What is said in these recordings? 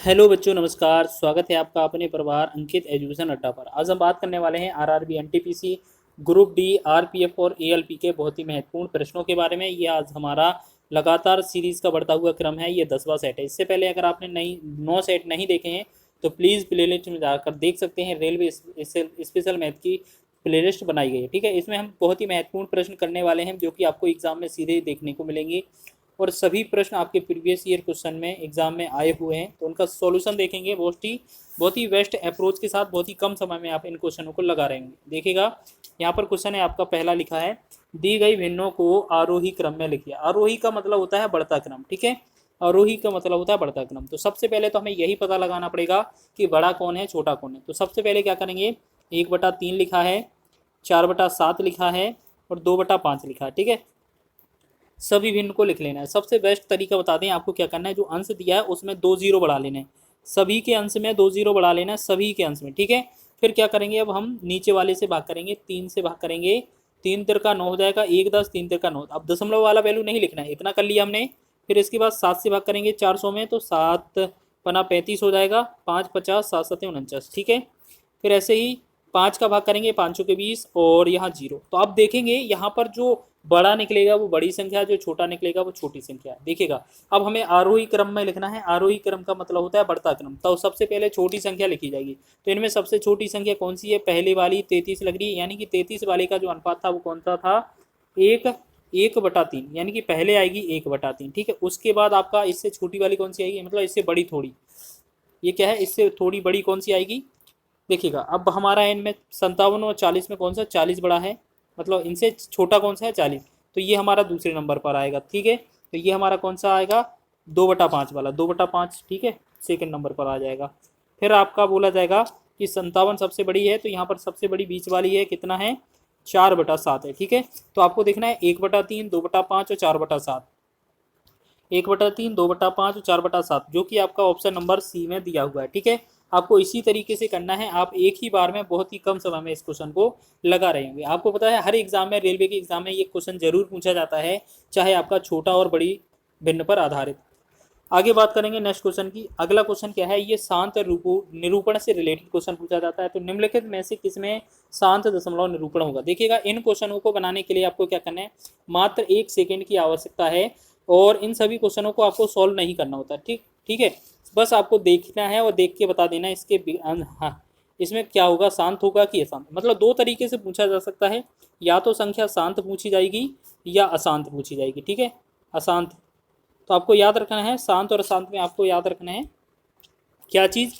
Hello बच्चों, नमस्कार। स्वागत है आपका अपने परिवार अंकित एजुकेशन अड्डा पर। आज हम बात करने वाले हैं RRB, NTPC, group D, RPF और एएलपी के बहुत ही महत्वपूर्ण प्रश्नों के बारे में। ये आज हमारा लगातार सीरीज का बढ़ता हुआ क्रम है। ये 10वां सेट है। इससे पहले अगर आपने नई 9 सेट नहीं देखे हैं तो प्लीज़ प्लेलिस्ट में जाकर देख सकते हैं। रेलवे स्पेशल मैथ की प्लेलिस्ट बनाई गई है, ठीक है। इसमें हम बहुत ही महत्वपूर्ण प्रश्न करने वाले हैं जो कि आपको एग्जाम में सीधे देखने को मिलेंगे और सभी प्रश्न आपके प्रीवियस ईयर क्वेश्चन में एग्जाम में आए हुए हैं, तो उनका सॉल्यूशन देखेंगे बहुत ही बेस्ट अप्रोच के साथ। बहुत ही कम समय में आप इन क्वेश्चनों को लगा रहेंगे। देखिएगा, यहाँ पर क्वेश्चन है आपका पहला लिखा है, दी गई भिन्नों को आरोही क्रम में लिखिए। आरोही का मतलब होता है बढ़ता क्रम, ठीक है। आरोही का मतलब होता है बढ़ता क्रम। तो सबसे पहले तो हमें यही पता लगाना पड़ेगा कि बड़ा कौन है, छोटा कौन है। तो सबसे पहले क्या करेंगे, 1/3 लिखा है, 4/7 लिखा है और 2/5 लिखा है, ठीक है। सभी भिन्न को लिख लेना है। सबसे बेस्ट तरीका बता दें आपको क्या करना है। जो अंश दिया है उसमें 2 जीरो बढ़ा लेना है। सभी के अंश में 2 जीरो बढ़ा लेना है, सभी के अंश में, ठीक है। फिर क्या करेंगे, अब हम नीचे वाले से भाग करेंगे, 3 से भाग करेंगे। 3 तिरका 9 हो जाएगा, 1 10, 3 तिरका 9। अब दशमलव वाला वैल्यू नहीं लिखना है, इतना कर लिया हमने। फिर इसके बाद 7 से भाग करेंगे 400 में, तो 7 पना 35 हो जाएगा, 5 50, 7 7 49, ठीक है। फिर ऐसे ही 5 का भाग करेंगे 5 के 20 और यहाँ 0। तो आप देखेंगे यहाँ पर जो बड़ा निकलेगा वो बड़ी संख्या, जो छोटा निकलेगा वो छोटी संख्या। देखिएगा, अब हमें आरोही क्रम में लिखना है। आरोही क्रम का मतलब होता है बढ़ता क्रम। तो सबसे पहले छोटी संख्या लिखी जाएगी। तो इनमें सबसे छोटी संख्या कौन सी है, पहले वाली 33 लग रही है। यानी कि 33 वाले का जो अनुपात था वो कौन सा था, 1/3, यानी कि पहले आएगी 1/3, ठीक है। उसके बाद आपका इससे छोटी वाली कौन सी आएगी, मतलब इससे बड़ी थोड़ी, ये क्या है, इससे थोड़ी बड़ी कौन सी आएगी। देखिएगा, अब हमारा इनमें 57 और 40 में कौन सा 40 बड़ा है, मतलब इनसे छोटा कौन सा है 40। तो ये हमारा दूसरे नंबर पर आएगा, ठीक है। तो ये हमारा कौन सा आएगा, 2/5 वाला, 2/5, ठीक है, सेकंड नंबर पर आ जाएगा। फिर आपका बोला जाएगा कि 57 सबसे बड़ी है, तो यहाँ पर सबसे बड़ी बीच वाली है, कितना है, 4/7 है, ठीक है। तो आपको देखना है 1/3, 2/5 और 4/7। 1/3, 2/5 और 4/7, जो कि आपका ऑप्शन नंबर सी में दिया हुआ है, ठीक है। आपको इसी तरीके से करना है। आप एक ही बार में बहुत ही कम समय में इस क्वेश्चन को लगा रहे होंगे। आपको पता है हर एग्जाम में, रेलवे के एग्जाम में ये क्वेश्चन जरूर पूछा जाता है, चाहे आपका छोटा और बड़ी भिन्न पर आधारित। आगे बात करेंगे नेक्स्ट क्वेश्चन की। अगला क्वेश्चन क्या है, ये शांत निरूपण से रिलेटेड क्वेश्चन पूछा जाता है। तो निम्नलिखित में से किसमें शांत दशमलव निरूपण होगा। देखिएगा, इन क्वेश्चनों को बनाने के लिए आपको क्या करना है, मात्र 1 सेकेंड की आवश्यकता है और इन सभी क्वेश्चनों को आपको सॉल्व नहीं करना होता, ठीक ठीक है। बस आपको देखना है और देख के बता देना है इसके हाँ, इसमें क्या होगा, शांत होगा कि अशांत। मतलब दो तरीके से पूछा जा सकता है, या तो संख्या शांत पूछी जाएगी या अशांत पूछी जाएगी, ठीक है, अशांत। तो आपको याद रखना है, शांत और अशांत में आपको याद रखना है क्या चीज़,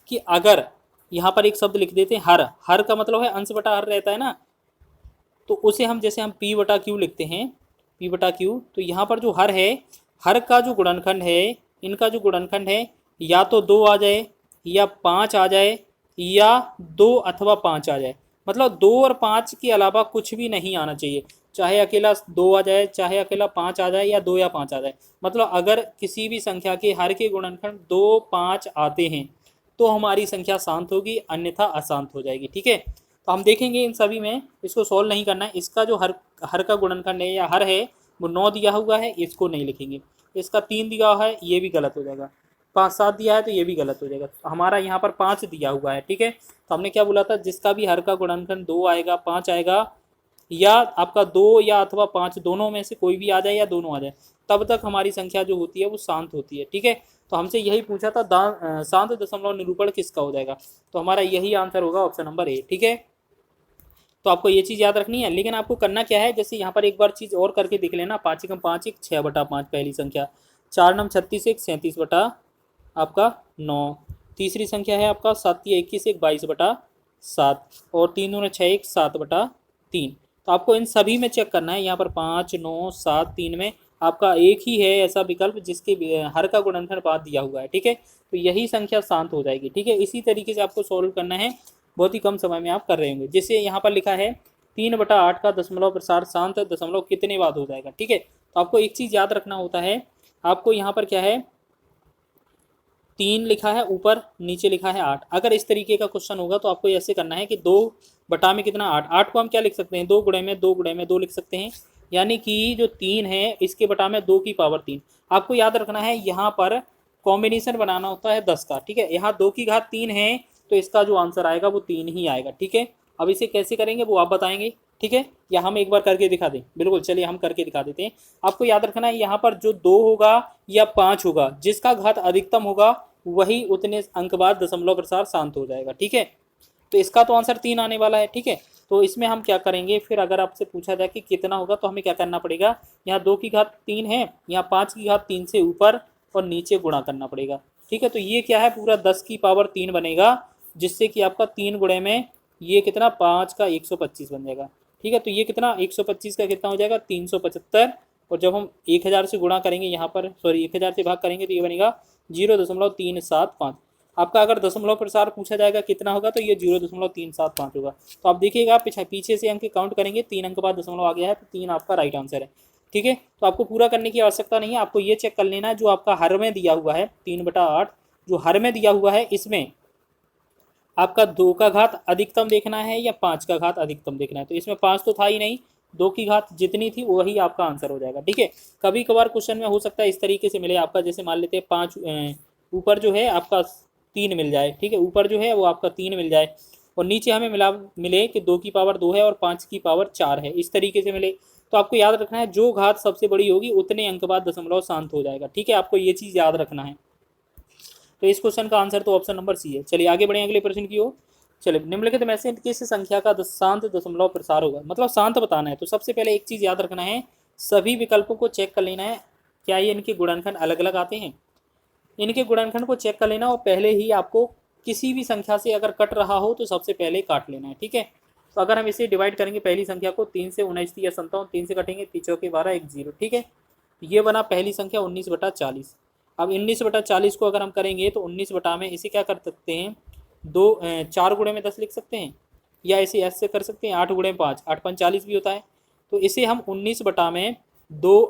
कि अगर यहाँ पर एक शब्द लिख देते हैं हर, हर का मतलब है अंश बटा हर रहता है ना, तो उसे हम जैसे हम P/Q लिखते हैं, P/Q। तो यहाँ पर जो हर है, हर का जो गुणनखंड है, इनका जो गुणनखंड है, या तो 2 आ जाए या 5 आ जाए या 2 अथवा 5 आ जाए। मतलब 2 और 5 के अलावा कुछ भी नहीं आना चाहिए। चाहे अकेला 2 आ जाए, चाहे अकेला 5 आ जाए, या 2 या 5 आ जाए। मतलब अगर किसी भी संख्या के हर के गुणनखंड 2 5 आते हैं तो हमारी संख्या शांत होगी, अन्यथा अशांत हो जाएगी, ठीक है। तो हम देखेंगे इन सभी में, इसको सॉल्व नहीं करना है। इसका जो हर का गुणनखंड है या हर है वो 9 दिया हुआ है, इसको नहीं लिखेंगे। इसका 3 दिया हुआ है, ये भी गलत हो जाएगा। 5 7 दिया है तो ये भी गलत हो जाएगा। हमारा यहाँ पर 5 दिया हुआ है, ठीक है। तो हमने क्या बोला था, जिसका भी हर का गुणनखंड 2 आएगा, 5 आएगा, या आपका 2 या अथवा 5 दोनों में से कोई भी आ जाए या दोनों आ जाए, तब तक हमारी संख्या जो होती है वो शांत होती है, ठीक है। तो हमसे यही पूछा था, शांत दशमलव निरूपण किसका हो जाएगा। तो हमारा यही आंसर होगा, ऑप्शन नंबर ए, ठीक है। तो आपको ये चीज़ याद रखनी है। लेकिन आपको करना क्या है, जैसे यहाँ पर एक बार चीज़ और करके देख लेना, 5 एकम 5 1 6/5 पहली संख्या, 4 9 36 1 37 बटा आपका 9। तीसरी संख्या है आपका 7 21 1 22/7 और 3 दूनी 6 1 7/3। तो आपको इन सभी में चेक करना है। यहाँ पर 5 9 7 3 में आपका एक ही है ऐसा विकल्प जिसके हर का गुणनखंड 5 दिया हुआ है, ठीक है। तो यही संख्या शांत हो जाएगी, ठीक है। इसी तरीके से आपको सॉल्व करना है, बहुत ही कम समय में आप कर रहे होंगे। जैसे यहाँ पर लिखा है 3/8 का दशमलव प्रसार शांत दशमलव कितने बाद हो जाएगा, ठीक है। तो आपको एक चीज़ याद रखना होता है, आपको यहाँ पर क्या है, 3 लिखा है ऊपर, नीचे लिखा है 8। अगर इस तरीके का क्वेश्चन होगा तो आपको ऐसे करना है कि 2 बटा में कितना 8, 8 को हम क्या लिख सकते हैं, 2 गुणे में 2 गुणे में 2 लिख सकते हैं। यानी कि जो 3 है इसके बटा में 2 की पावर 3। आपको याद रखना है यहाँ पर कॉम्बिनेशन बनाना होता है 10 का, ठीक है। यहाँ 2 की घात 3 है तो इसका जो आंसर आएगा वो 3 ही आएगा, ठीक है। अब इसे कैसे करेंगे वो आप बताएंगे, ठीक है, या हम एक बार करके दिखा दें? बिल्कुल, चलिए हम करके दिखा देते हैं। आपको याद रखना है यहाँ पर जो 2 होगा या 5 होगा, जिसका घात अधिकतम होगा वही उतने अंक बाद दशमलव प्रसार शांत हो जाएगा, ठीक है। तो इसका तो आंसर 3 आने वाला है, ठीक है। तो इसमें हम क्या करेंगे फिर, अगर आपसे पूछा जाए कि कितना होगा तो हमें क्या करना पड़ेगा, यहाँ 2 की घात 3 है, यहाँ 5 की घात 3 से ऊपर और नीचे गुणा करना पड़ेगा, ठीक है। तो ये क्या है, पूरा 10 की पावर 3 बनेगा, जिससे कि आपका 3 गुणे में ये कितना 5 का 125 बन जाएगा, ठीक है। तो ये कितना 125 का कितना हो जाएगा 375, और जब हम 1000 से गुणा करेंगे यहाँ पर, सॉरी 1000 से भाग करेंगे तो ये बनेगा 0.375। आपका अगर दशमलव प्रसार पूछा जाएगा कितना होगा तो ये 0.375 होगा। तो आप देखिएगा पीछे से अंक काउंट करेंगे, 3 अंक बाद दशमलव आ गया है तो 3 आपका राइट आंसर है, ठीक है। तो आपको पूरा करने की आवश्यकता नहीं है, आपको ये चेक कर लेना है जो आपका हर में दिया हुआ है 3/8 जो हर में दिया हुआ है, इसमें आपका 2 का घात अधिकतम देखना है या 5 का घात अधिकतम देखना है। तो इसमें 5 तो था ही नहीं, 2 की घात जितनी थी वही आपका आंसर हो जाएगा, ठीक है। कभी कभार क्वेश्चन में हो सकता है इस तरीके से मिले आपका, जैसे मान लेते हैं 5 ऊपर जो है आपका 3 मिल जाए, ठीक है, ऊपर जो है वो आपका 3 मिल जाए और नीचे हमें मिले कि 2 की पावर 2 है और 5 की पावर 4 है, इस तरीके से मिले। तो आपको याद रखना है जो घात सबसे बड़ी होगी उतने अंक बाद दशमलव शांत हो जाएगा, ठीक है। आपको ये चीज़ याद रखना है। तो इस क्वेश्चन का आंसर तो ऑप्शन नंबर सी है। चलिए आगे बढ़े अगले प्रश्न की ओर। चलिए, निम्नलिखित में से किस संख्या का शांत दशमलव प्रसार होगा, मतलब शांत बताना है। तो सबसे पहले एक चीज़ याद रखना है, सभी विकल्पों को चेक कर लेना है क्या ये इनके गुणनखंड अलग अलग आते हैं। इनके गुणनखंड को चेक कर लेना और पहले ही आपको किसी भी संख्या से अगर कट रहा हो तो सबसे पहले काट लेना है, ठीक है। तो अगर हम इसे डिवाइड करेंगे पहली संख्या को, 3 से 19 या 57, 3 से कटेंगे 3 के 12 1 0, ठीक है। ये बना पहली संख्या 19/40। अब 19/40 को अगर हम करेंगे तो 19 बटा में इसे क्या कर सकते हैं, 4 गुणे में 10 लिख सकते हैं, या इसे ऐसे कर सकते हैं 8 गुणे 5, 8 5 40 भी होता है। तो इसे हम 19 बटा में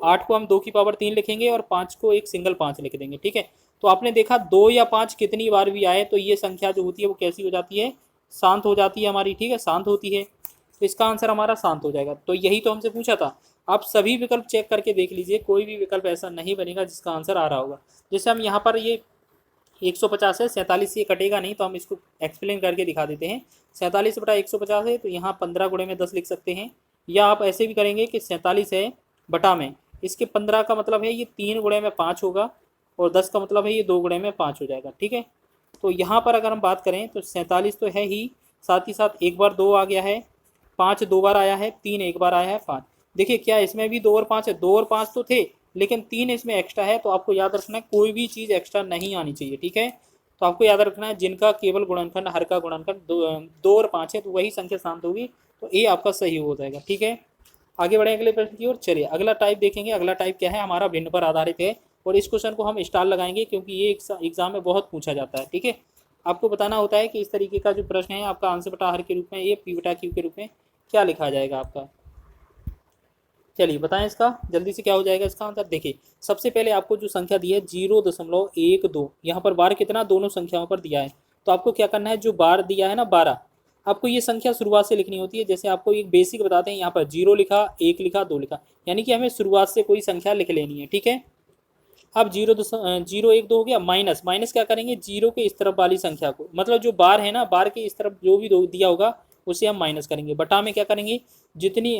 8 को हम 2 की पावर 3 लिखेंगे और 5 को एक सिंगल 5 लिख देंगे, ठीक है। तो आपने देखा 2 या 5 कितनी बार भी आए तो ये संख्या जो होती है वो कैसी हो जाती है, शांत हो जाती है हमारी, ठीक है, शांत होती है। तो इसका आंसर हमारा शांत हो जाएगा। तो यही तो हमसे पूछा था। आप सभी विकल्प चेक करके देख लीजिए, कोई भी विकल्प ऐसा नहीं बनेगा जिसका आंसर आ रहा होगा। जैसे हम यहाँ पर ये 150 है, 47 से कटेगा नहीं, तो हम इसको एक्सप्लेन करके दिखा देते हैं। 47/150 है तो यहाँ 15 गुणे में 10 लिख सकते हैं, या आप ऐसे भी करेंगे कि 47 है बटा में इसके 15 का मतलब है ये 3 गुणे में 5 होगा और 10 का मतलब है ये 2 गुणे में 5 हो जाएगा, ठीक है। तो यहाँ पर अगर हम बात करें तो 47 तो है ही, साथ ही साथ एक बार 2 आ गया है, 5 2 बार आया है, 3 एक बार आया है, 5। देखिए क्या इसमें भी 2 और 5 है, 2 और 5 तो थे लेकिन 3 इसमें एक्स्ट्रा है। तो आपको याद रखना है कोई भी चीज़ एक्स्ट्रा नहीं आनी चाहिए, ठीक है। तो आपको याद रखना है जिनका केवल गुणनखंड हर का गुणनखंड 2 और 5 है तो वही संख्या शांत होगी, तो ए आपका सही हो जाएगा, ठीक है। आगे बढ़े अगले प्रश्न की ओर। चलिए अगला टाइप देखेंगे। अगला टाइप क्या है, हमारा भिन्न पर आधारित है और इस क्वेश्चन को हम स्टार लगाएंगे क्योंकि ये एग्जाम में बहुत पूछा जाता है, ठीक है। आपको बताना होता है कि इस तरीके का जो प्रश्न है आपका आंसर बटा हर के रूप में, ये पी बटा क्यू के रूप में क्या लिखा जाएगा आपका। चलिए बताएं इसका जल्दी से क्या हो जाएगा इसका आंसर। देखिए सबसे पहले आपको जो संख्या दी है 0.12, यहाँ पर बार कितना दोनों संख्याओं पर दिया है। तो आपको क्या करना है, जो बार दिया है ना 12, आपको ये संख्या शुरुआत से लिखनी होती है। जैसे आपको एक बेसिक बताते हैं, यहाँ पर 0 लिखा, 1 लिखा, 2 लिखा, यानी कि हमें शुरुआत से कोई संख्या लिख लेनी है, ठीक है। अब 0 1 2 हो गया, माइनस माइनस क्या करेंगे 0 के इस तरफ वाली संख्या को, मतलब जो बार है ना बार के इस तरफ जो भी दिया होगा उसे हम माइनस करेंगे। बटा में क्या करेंगे, जितने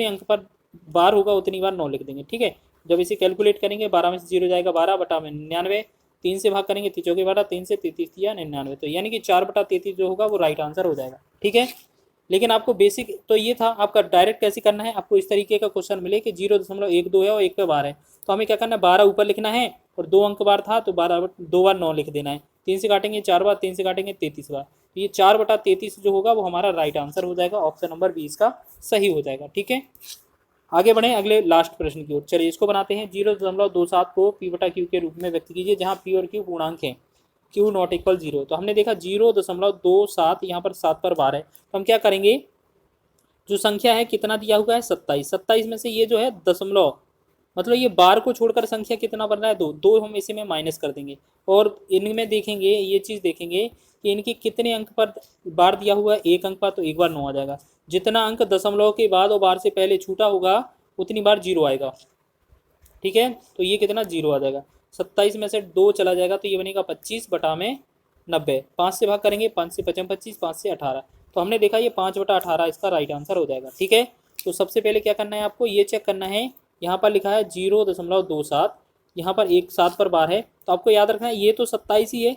अंक पर बार होगा उतनी बार 9 लिख देंगे, ठीक है। जब इसे कैलकुलेट करेंगे 12 में से 0 जाएगा 12, बटा में 99, 3 से भाग करेंगे 3 चौके 12, 3 से 33 या 99, तो यानी कि 4/33 जो होगा वो राइट आंसर हो जाएगा, ठीक है। लेकिन आपको बेसिक तो ये था, आपका डायरेक्ट कैसे करना है, आपको इस तरीके का क्वेश्चन मिले कि 0.12 है और 1 पे बार है, तो हमें क्या करना है 12 ऊपर लिखना है और 2 अंक बार था तो 12 2 बार 9 लिख देना है। 3 से काटेंगे 4 बार, 3 से काटेंगे 33 बार, तो ये 4/33 जो होगा वो हमारा राइट आंसर हो जाएगा। ऑप्शन नंबर 20 का सही हो जाएगा, ठीक है। आगे बढ़े अगले लास्ट प्रश्न की ओर। चलिए इसको बनाते हैं। 0.27 को पी बटा क्यू के रूप में व्यक्त कीजिए जहाँ पी और क्यू पूर्णांक है, क्यू नॉट इक्वल 0। तो हमने देखा 0.27 यहाँ पर 7 पर बार है, तो हम क्या करेंगे, जो संख्या है कितना दिया हुआ है 27, 27 में से ये जो है दशमलव, मतलब ये बार को छोड़कर संख्या कितना बन रहा है 2, 2 हम इसी में माइनस कर देंगे और इनमें देखेंगे ये चीज़ देखेंगे कि इनके कितने अंक पर बार दिया हुआ है, 1 अंक पर, तो एक बार 9 आ जाएगा। जितना अंक दशमलव के बाद और बार से पहले छूटा होगा उतनी बार 0 आएगा, ठीक है। तो ये कितना 0 आ जाएगा। 27 में से 2 चला जाएगा तो ये बनेगा 25 बटा में 90। 5 से भाग करेंगे, 5 से 55 25, 5 से 18। तो हमने देखा ये 5 बटा 18 इसका राइट आंसर हो जाएगा। ठीक है, तो सबसे पहले क्या करना है आपको, ये चेक करना है, यहाँ पर लिखा है 0.27, यहाँ पर एक 7 पर बार है, तो आपको याद रखना है ये तो 27 ही है,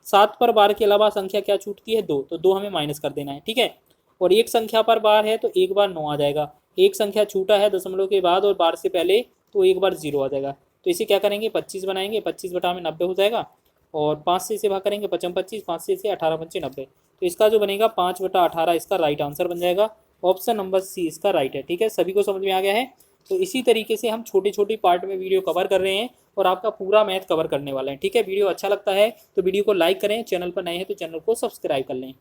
7 पर बार के अलावा संख्या क्या छूटती है, 2, तो 2 हमें माइनस कर देना है। ठीक है, और एक संख्या पर बार है तो एक बार 9 आ जाएगा, एक संख्या छूटा है दशमलव के बाद और बार से पहले तो एक बार 0 आ जाएगा। तो इसे क्या करेंगे, 25 बनाएंगे, 25 बटा में 90 हो जाएगा, और 5 से इसे भाग करेंगे, 55 25, 5 से इसे 18 25 90। तो इसका जो बनेगा 5 बटा 18 इसका राइट आंसर बन जाएगा। ऑप्शन नंबर सी इसका राइट है। ठीक है, सभी को समझ में आ गया है। तो इसी तरीके से हम छोटे छोटे पार्ट में वीडियो कवर कर रहे हैं और आपका पूरा मैथ कवर करने वाला है। ठीक है, वीडियो अच्छा लगता है तो वीडियो को लाइक करें, चैनल पर नए हैं तो चैनल को सब्सक्राइब कर लें।